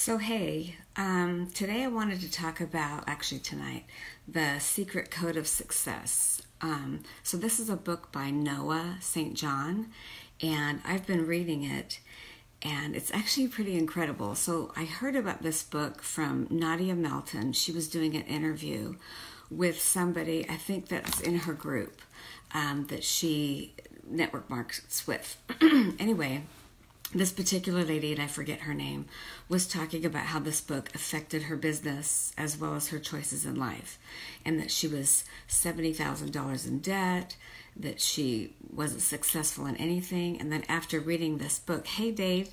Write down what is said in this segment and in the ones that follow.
So hey, today I wanted to talk about, actually tonight, The Secret Code of Success. So this is a book by Noah St. John, and I've been reading it, and it's actually pretty incredible. So I heard about this book from Nadia Melton. She was doing an interview with somebody, I think that's in her group, that she network markets with. Anyway, this particular lady, and I forget her name, was talking about how this book affected her business as well as her choices in life, and that she was $70,000 in debt, that she wasn't successful in anything, and then after reading this book, hey Dave,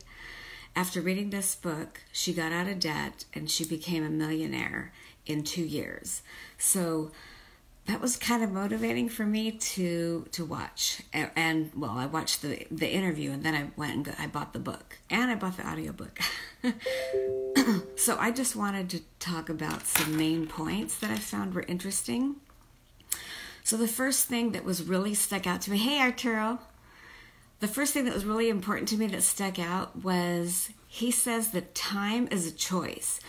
after reading this book, she got out of debt and she became a millionaire in 2 years. So that was kind of motivating for me to watch. And well, I watched the interview, and then I went and I bought the book, and I bought the audiobook. So I just wanted to talk about some main points that I found were interesting. So the first thing that was really stuck out to me, hey Arturo, the first thing that was really important to me that stuck out was he says that time is a choice.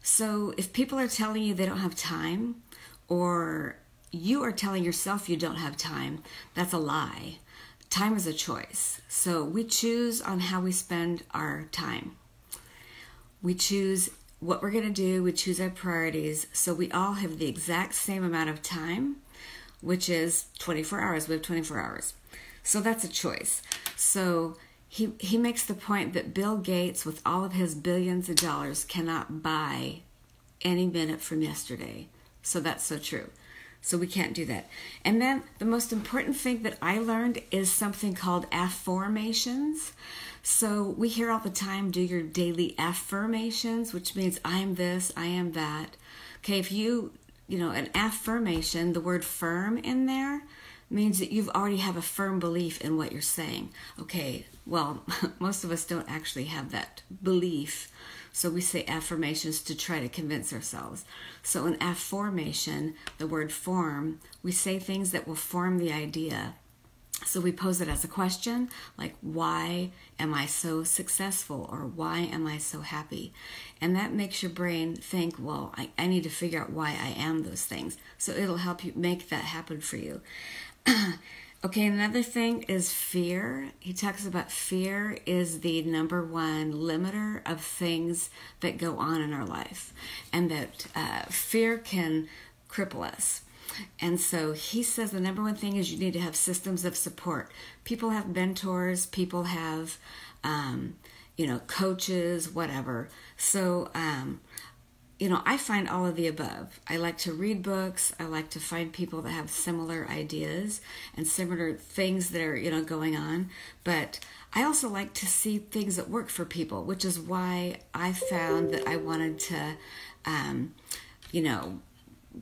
So if people are telling you they don't have time, or you are telling yourself you don't have time, that's a lie. Time is a choice. So we choose on how we spend our time. We choose what we're going to do. We choose our priorities. So we all have the exact same amount of time, which is 24 hours. We have 24 hours. So that's a choice. So he makes the point that Bill Gates, with all of his billions of dollars, cannot buy any minute from yesterday. So that's so true. So we can't do that. And then the most important thing that I learned is something called affirmations. So we hear all the time, do your daily affirmations, which means I am this, I am that. Okay, if an affirmation, the word firm in there means that you've already have a firm belief in what you're saying. Okay, well, most of us don't actually have that belief. So we say affirmations to try to convince ourselves. So an affirmation, the word form, we say things that will form the idea. So we pose it as a question, like, why am I so successful? Or why am I so happy? And that makes your brain think, well, I need to figure out why I am those things. So it'll help you make that happen for you. Okay, another thing is fear. He talks about fear is the number one limiter of things that go on in our life, and that fear can cripple us. And so he says the number one thing is you need to have systems of support. People have mentors, people have, coaches, whatever. So, I find all of the above. I like to read books. I like to find people that have similar ideas and similar things that are, going on. But I also like to see things that work for people, which is why I found that I wanted to,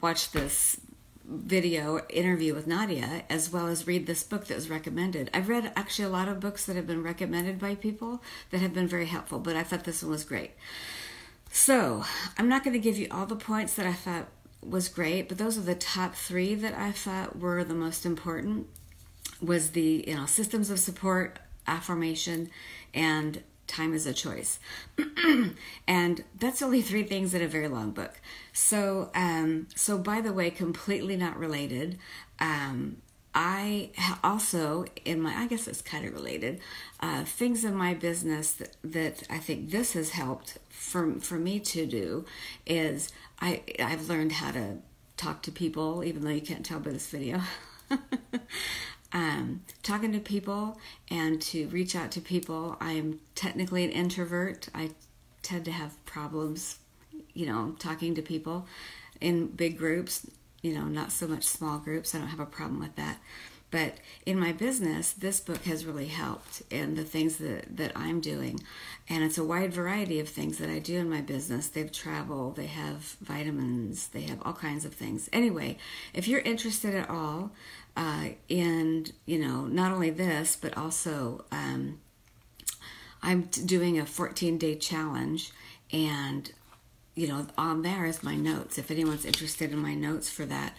watch this video interview with Nadia, as well as read this book that was recommended. I've read actually a lot of books that have been recommended by people that have been very helpful, but I thought this one was great. So, I'm not going to give you all the points that I thought was great, but those are the top 3 that I thought were the most important. Was the, systems of support, affirmation, and time is a choice. And that's only 3 things in a very long book. So by the way, completely not related, I also, I guess it's kind of related, things in my business that I think this has helped for me to do is I've learned how to talk to people, even though you can't tell by this video. Talking to people and to reach out to people. I'm technically an introvert. I tend to have problems, talking to people in big groups. Not so much small groups. I don't have a problem with that. But in my business, this book has really helped in the things that I'm doing. And it's a wide variety of things that I do in my business. They have travel, they have vitamins, they have all kinds of things. Anyway, if you're interested at all in, not only this, but also I'm doing a 14-day challenge, and on there is my notes. If anyone's interested in my notes for that,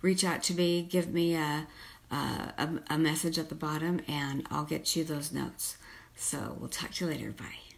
reach out to me, give me a message at the bottom, and I'll get you those notes. So we'll talk to you later. Bye.